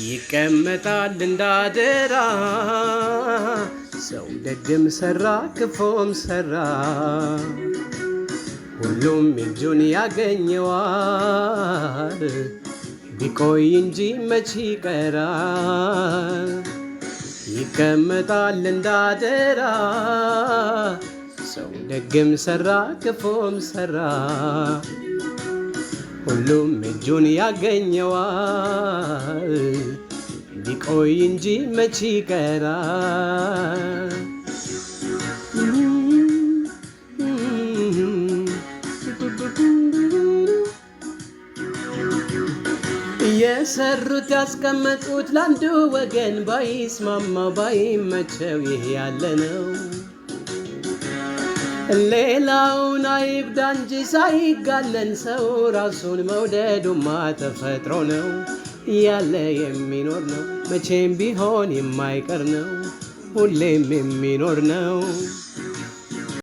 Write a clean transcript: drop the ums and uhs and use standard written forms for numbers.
ይቀመጣል እንዳደራ ሰው ደግም ሰራ ክፉም ሰራ ሁሉም እጁን ያገኘዋል ቢቆይ እንጂ መች ይቀራል ይቀመጣል እንዳደራ ሰው ደግም ሰራ ክፉም ሰራ ሁሉም እጁን ያገኘዋል ቢቆይ እንጂ መች ይቀራል የሰሩት ያስቀመጡት ለአንዱ ወገን ባይስማማው ባይመቸው ይህ ያለ ነው ሌላውን አይብዳ እንጂ ሳይጋነን ሰው ራሱን መውደዱማ ተፈጥሮ ነው ያለ የሚኖር ነው መቼም ቢሆን የማይቀር ነው ሁሌም የሚኖር ነው